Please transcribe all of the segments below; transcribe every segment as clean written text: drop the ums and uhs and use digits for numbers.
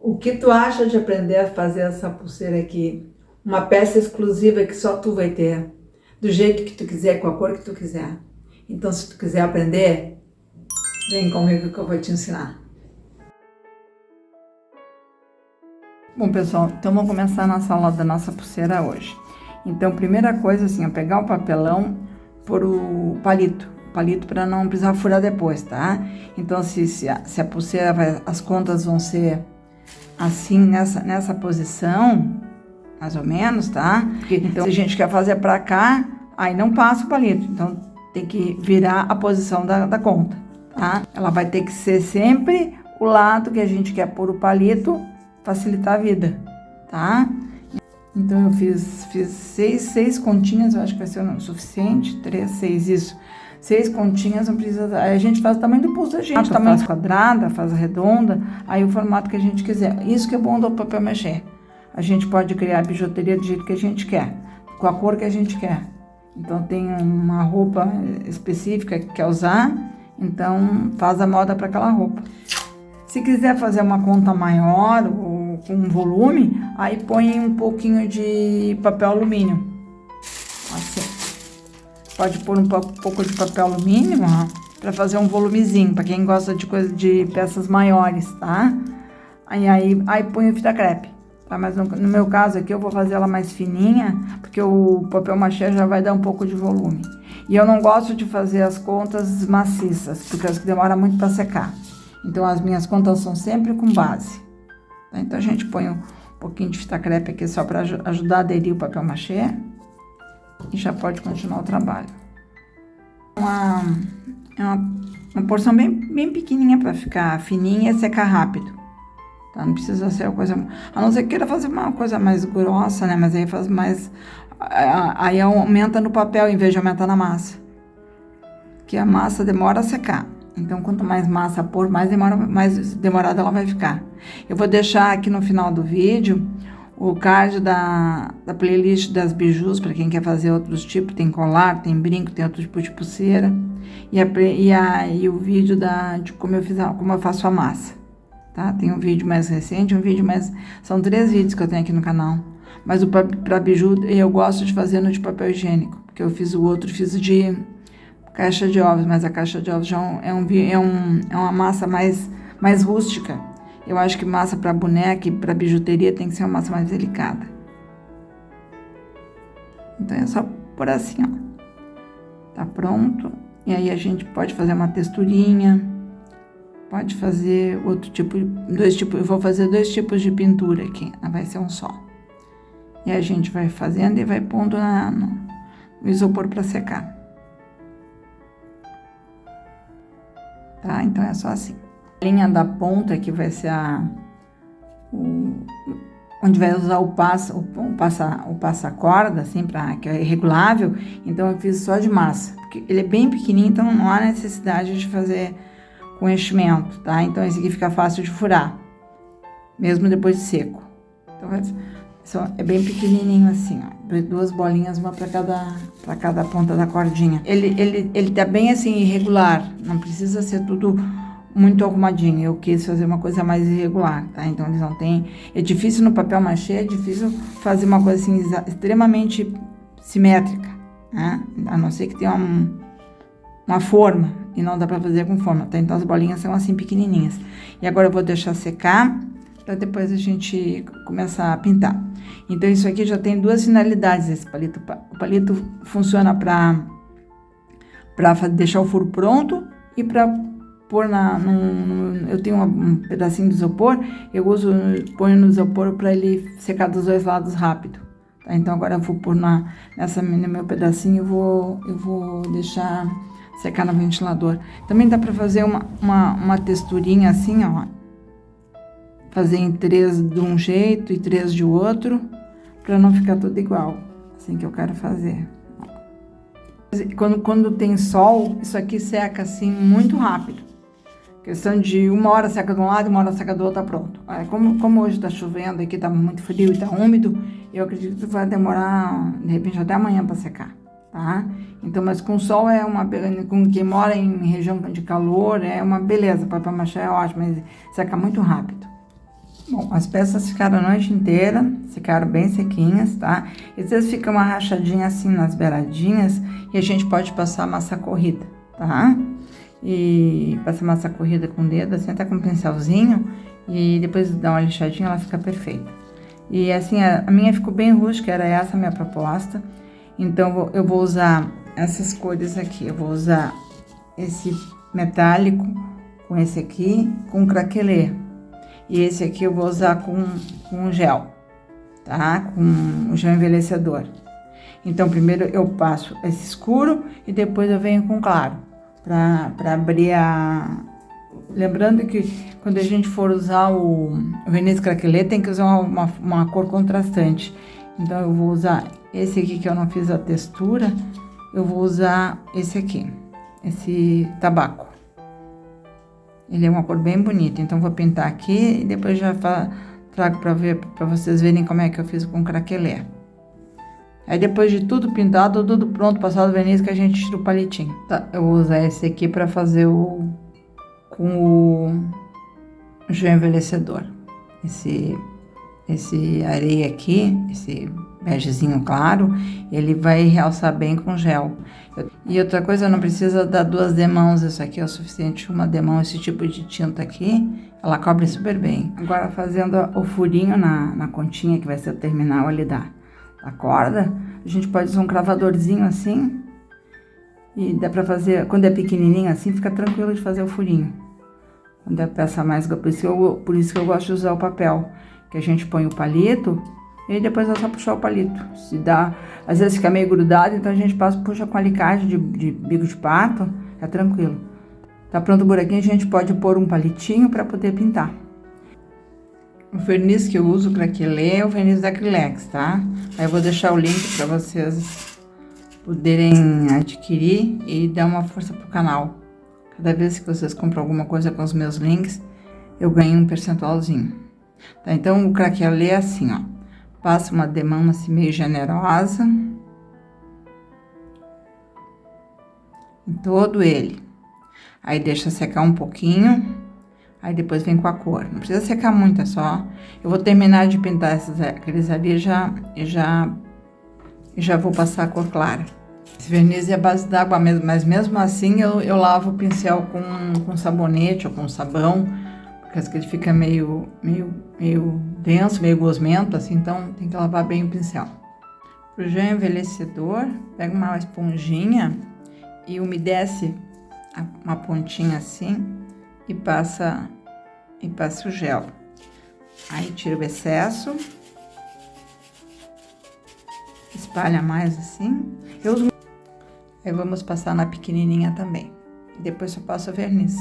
O que tu acha de aprender a fazer essa pulseira aqui? Uma peça exclusiva que só tu vai ter, do jeito que tu quiser, com a cor que tu quiser. Então, se tu quiser aprender, vem comigo que eu vou te ensinar. Bom, pessoal, então vamos começar a nossa aula da nossa pulseira hoje. Então, primeira coisa, assim, é pegar o papelão por o palito para não precisar furar depois, tá? Então, se a pulseira as contas vão ser assim, nessa posição, mais ou menos, tá? Então, se a gente quer fazer pra cá, aí não passa o palito. Então, tem que virar a posição da conta, tá? Ela vai ter que ser sempre o lado que a gente quer pôr o palito, facilitar a vida, tá? Então, eu fiz seis continhas, eu acho que vai ser o suficiente. 3, 6, isso. 6 continhas, não precisa... Aí a gente faz o tamanho do pulso da gente, tamanho quadrada, faz redonda, aí o formato que a gente quiser. Isso que é bom do papel machê. A gente pode criar a bijuteria do jeito que a gente quer, com a cor que a gente quer. Então, tem uma roupa específica que quer usar, então faz a moda para aquela roupa. Se quiser fazer uma conta maior ou com volume, aí põe um pouquinho de papel alumínio. Assim. Pode pôr um pouco de papel alumínio, ó, para fazer um volumezinho, para quem gosta de peças maiores, tá? Aí põe o fita crepe, tá? Mas no meu caso aqui eu vou fazer ela mais fininha, porque o papel machê já vai dar um pouco de volume. E eu não gosto de fazer as contas maciças, porque elas demoram muito para secar. Então as minhas contas são sempre com base. Tá? Então a gente põe um pouquinho de fita crepe aqui só para ajudar a aderir o papel machê. E já pode continuar o trabalho. É uma porção bem pequenininha para ficar fininha e secar rápido. Tá? Não precisa ser uma coisa... A não ser que queira fazer uma coisa mais grossa, né? Mas aí faz mais... Aí aumenta no papel em vez de aumentar na massa. Que a massa demora a secar. Então, quanto mais massa pôr, mais demorada ela vai ficar. Eu vou deixar aqui no final do vídeo o card da playlist das bijus, para quem quer fazer outros tipos, tem colar, tem brinco, tem outro tipo de pulseira, e o vídeo de como eu faço a massa, tá? Tem um vídeo mais recente, são 3 vídeos que eu tenho aqui no canal, mas para biju eu gosto de fazer no de papel higiênico, porque eu fiz de caixa de ovos, mas a caixa de ovos já é uma massa mais rústica. Eu acho que massa para boneca e para bijuteria tem que ser uma massa mais delicada. Então, é só por assim, ó. Tá pronto. E aí, a gente pode fazer uma texturinha. Pode fazer outro tipo, eu vou fazer 2 tipos de pintura aqui. Não vai ser um só. E a gente vai fazendo e vai pondo no isopor para secar. Tá? Então, é só assim. A linha da ponta, que vai ser onde vai usar o passa-corda, assim, que é regulável, então eu fiz só de massa, porque ele é bem pequenininho, então não há necessidade de fazer com enchimento, tá? Então esse aqui fica fácil de furar, mesmo depois de seco. Então é bem pequenininho assim, ó, 2 bolinhas, uma para cada ponta da cordinha. Ele tá bem assim, irregular, não precisa ser tudo muito arrumadinho. Eu quis fazer uma coisa mais irregular, tá? Então, eles não têm... É difícil no papel machê, é difícil fazer uma coisa assim, extremamente simétrica, né? A não ser que tenha uma forma, e não dá pra fazer com forma, tá? Então, as bolinhas são assim, pequenininhas. E agora eu vou deixar secar, pra depois a gente começar a pintar. Então, isso aqui já tem 2 finalidades, esse palito. O palito funciona pra deixar o furo pronto e pra pôr eu tenho um pedacinho de isopor, ponho no isopor para ele secar dos 2 lados rápido. Tá? Então agora eu vou pôr no meu pedacinho, eu vou deixar secar no ventilador. Também dá para fazer uma texturinha assim, ó, fazer em 3 de um jeito e 3 de outro, para não ficar tudo igual, assim que eu quero fazer. Quando tem sol, isso aqui seca assim muito rápido. Questão de 1 hora seca de um lado e 1 hora seca do outro, tá pronto. Como hoje tá chovendo, aqui tá muito frio e tá úmido, eu acredito que vai demorar, de repente, até amanhã para secar, tá? Então, mas com sol com quem mora em região de calor, é uma beleza. Papel machê é ótimo, mas seca muito rápido. Bom, as peças ficaram a noite inteira, ficaram bem sequinhas, tá? Às vezes fica uma rachadinha assim nas beiradinhas e a gente pode passar massa corrida, tá? E passar massa corrida com o dedo, assim, até com um pincelzinho, e depois dar uma lixadinha, ela fica perfeita. E assim, a minha ficou bem rústica, era essa a minha proposta. Então, eu vou usar essas cores aqui, eu vou usar esse metálico com esse aqui, com craquelê. E esse aqui eu vou usar com gel, tá? Com o gel envelhecedor. Então, primeiro eu passo esse escuro e depois eu venho com claro, para abrir a... Lembrando que quando a gente for usar o verniz craquelê, tem que usar uma cor contrastante. Então, eu vou usar esse aqui que eu não fiz a textura, eu vou usar esse aqui, esse tabaco. Ele é uma cor bem bonita, então vou pintar aqui e depois já trago para vocês verem como é que eu fiz com craquelê. Aí depois de tudo pintado, tudo pronto, passado o verniz, que a gente tira o palitinho. Tá, eu vou usar esse aqui para fazer com o gel envelhecedor. Esse areia aqui, esse begezinho claro, ele vai realçar bem com gel. E outra coisa, não precisa dar 2 demãos, isso aqui é o suficiente, uma demão, esse tipo de tinta aqui, ela cobre super bem. Agora fazendo o furinho na continha, que vai ser o terminal ali da corda, a gente pode usar um cravadorzinho assim, e dá pra fazer, quando é pequenininho assim, fica tranquilo de fazer o furinho. Quando é peça mais, por isso que eu gosto de usar o papel, que a gente põe o palito, e depois é só puxar o palito. Se dá, às vezes fica meio grudado, então a gente puxa com alicate de bico de pato, é tranquilo. Tá pronto o buraquinho, a gente pode pôr um palitinho para poder pintar. O verniz que eu uso craquelê é o verniz da Acrylex, tá? Aí eu vou deixar o link para vocês poderem adquirir e dar uma força pro canal. Cada vez que vocês compram alguma coisa com os meus links, eu ganho um percentualzinho. Tá, então o craquelê é assim, ó. Passa uma demão assim meio generosa em todo ele. Aí deixa secar um pouquinho, aí depois vem com a cor. Não precisa secar muito, é só... Eu vou terminar de pintar aqueles ali e já vou passar a cor clara. Esse verniz é a base d'água mesmo, mas mesmo assim eu lavo o pincel com sabonete ou com sabão, porque ele fica meio denso, meio gosmento, assim, então tem que lavar bem o pincel. Pro gel envelhecedor, pega uma esponjinha e umedece uma pontinha assim e passa o gel. Aí tira o excesso, espalha mais assim. Aí vamos passar na pequenininha também. E depois eu passo o verniz.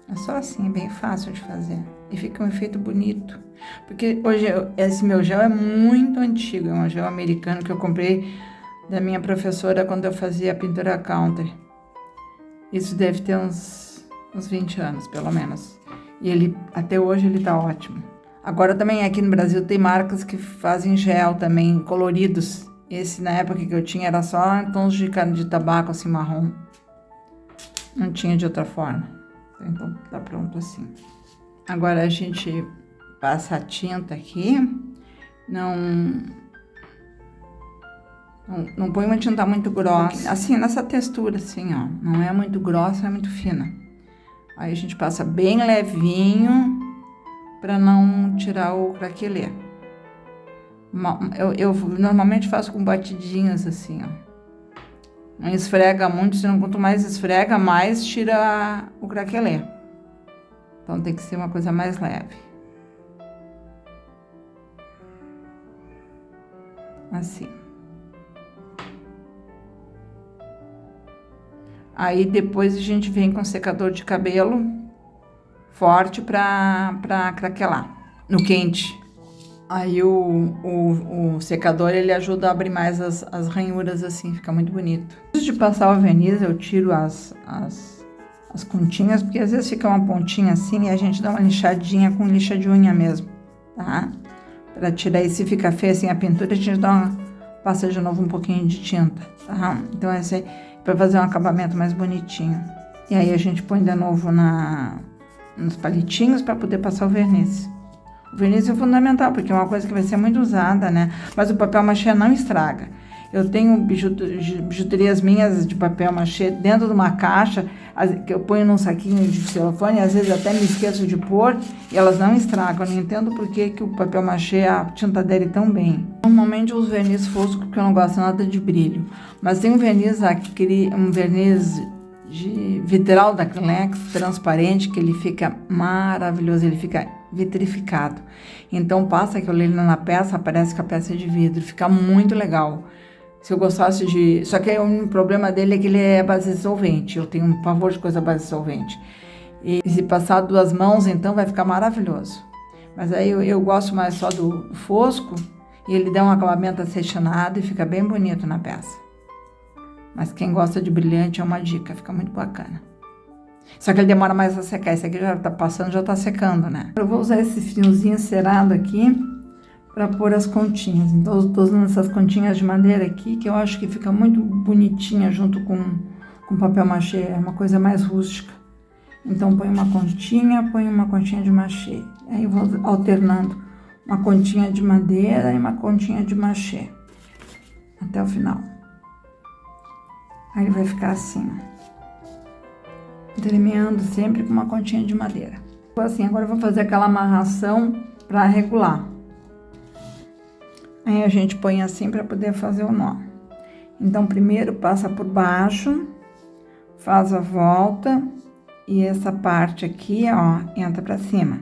É só assim, é bem fácil de fazer. E fica um efeito bonito. Porque hoje esse meu gel é muito antigo. É um gel americano que eu comprei da minha professora quando eu fazia pintura country. Isso deve ter uns 20 anos, pelo menos. E até hoje ele tá ótimo. Agora também aqui no Brasil tem marcas que fazem gel também, coloridos. Esse na época que eu tinha era só em tons de tabaco assim marrom. Não tinha de outra forma. Então tá pronto assim. Agora a gente passa a tinta aqui. Não põe uma tinta muito grossa. Assim, nessa textura assim, ó. Não é muito grossa, é muito fina. Aí a gente passa bem levinho para não tirar o craquelê. Eu normalmente faço com batidinhas assim, ó. Não esfrega muito, senão quanto mais esfrega, mais tira o craquelê. Então tem que ser uma coisa mais leve. Assim. Aí depois a gente vem com secador de cabelo forte pra craquelar, no quente. Aí o secador, ele ajuda a abrir mais as ranhuras assim, fica muito bonito. Antes de passar o verniz, eu tiro as pontinhas, porque às vezes fica uma pontinha assim e a gente dá uma lixadinha com lixa de unha mesmo, tá? para tirar. E se fica feia assim a pintura, a gente passa de novo um pouquinho de tinta, tá? Então essa aí, para fazer um acabamento mais bonitinho. E aí a gente põe de novo nos palitinhos para poder passar o verniz. O verniz é fundamental, porque é uma coisa que vai ser muito usada, né? Mas o papel machê não estraga. Eu tenho bijuterias minhas de papel machê dentro de uma caixa, que eu ponho num saquinho de celofane, e às vezes até me esqueço de pôr, e elas não estragam. Eu não entendo por que o papel machê, a tinta adere tão bem. Normalmente eu uso verniz fosco, porque eu não gosto nada de brilho. Mas tem um verniz de vitral da Acrylex, transparente, que ele fica maravilhoso, ele fica vitrificado. Então passa aquilo ali na peça, parece que a peça é de vidro, fica muito legal. Se eu gostasse de... Só que o problema dele é que ele é base solvente. Eu tenho um pavor de coisa base solvente. E se passar 2 mãos, então vai ficar maravilhoso. Mas aí eu gosto mais só do fosco, e ele dá um acabamento acetinado e fica bem bonito na peça. Mas quem gosta de brilhante é uma dica, fica muito bacana. Só que ele demora mais a secar. Esse aqui já tá passando, já tá secando, né? Eu vou usar esse fiozinho cerado aqui para pôr as continhas. Então, eu tô usando essas continhas de madeira aqui, que eu acho que fica muito bonitinha junto com papel machê. É uma coisa mais rústica. Então, põe uma continha de machê. Aí eu vou alternando uma continha de madeira e uma continha de machê. Até o final. Aí vai ficar assim, entremeando sempre com uma continha de madeira. Assim, agora eu vou fazer aquela amarração para regular. Aí a gente põe assim para poder fazer o nó. Então, primeiro passa por baixo, faz a volta e essa parte aqui, ó, entra para cima.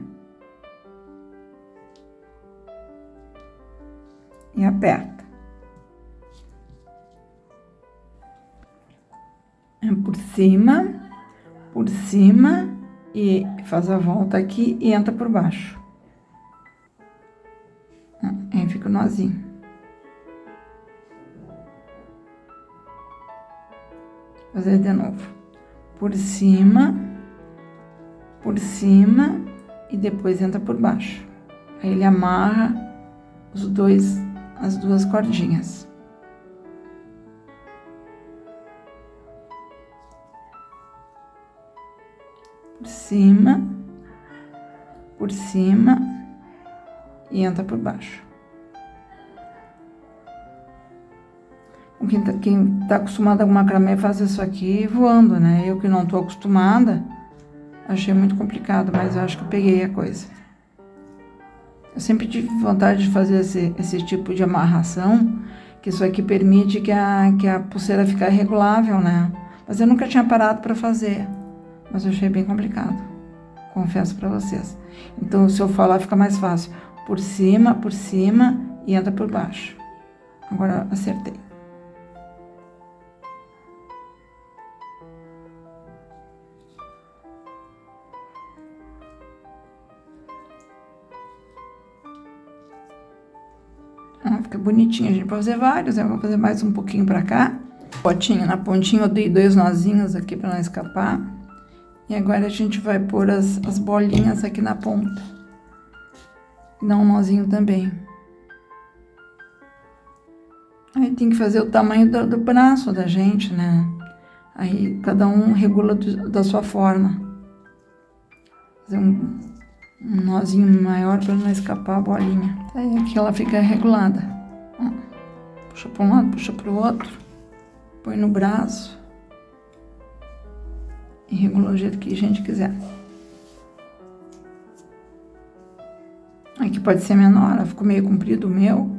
E aperta. Por cima e faz a volta aqui e entra por baixo. Aí fica o nozinho. Fazer de novo. Por cima e depois entra por baixo. Aí ele amarra as 2 cordinhas. Por cima e entra por baixo. Quem tá acostumado a macramê faz isso aqui voando, né? Eu que não tô acostumada, achei muito complicado, mas eu acho que eu peguei a coisa. Eu sempre tive vontade de fazer esse tipo de amarração, que isso aqui permite que a pulseira fique regulável, né? Mas eu nunca tinha parado para fazer. Mas eu achei bem complicado, confesso para vocês. Então, se eu falar, fica mais fácil. Por cima e entra por baixo. Agora, acertei. Fica bonitinho. A gente pode fazer vários, eu vou fazer mais um pouquinho para cá. Na pontinha eu dei 2 nozinhos aqui para não escapar. E agora a gente vai pôr as bolinhas aqui na ponta. Dá um nozinho também. Aí tem que fazer o tamanho do braço da gente, né? Aí cada um regula da sua forma. Fazer um nozinho maior para não escapar a bolinha. Aí aqui ela fica regulada. Puxa para um lado, puxa para o outro. Põe no braço. E regula do jeito que a gente quiser. Aqui pode ser menor, ficou meio comprido o meu.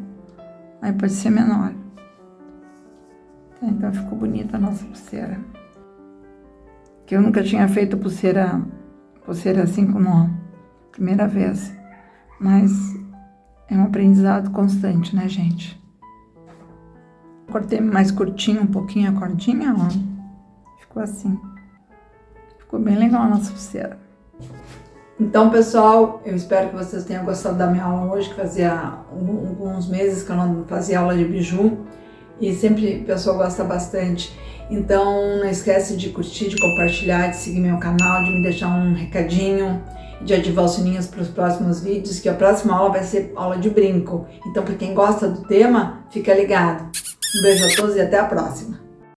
Aí pode ser menor. Então ficou bonita a nossa pulseira. Que eu nunca tinha feito pulseira assim com nó. Primeira vez. Mas é um aprendizado constante, né, gente? Cortei mais curtinho um pouquinho a cordinha, ó. Ficou assim. Ficou bem legal a nossa pulseira. Então, pessoal, eu espero que vocês tenham gostado da minha aula hoje, que fazia alguns meses que eu não fazia aula de biju. E sempre o pessoal gosta bastante. Então, não esquece de curtir, de compartilhar, de seguir meu canal, de me deixar um recadinho. de ativar os sininhos para os próximos vídeos, que a próxima aula vai ser aula de brinco. Então, para quem gosta do tema, fica ligado. Um beijo a todos e até a próxima.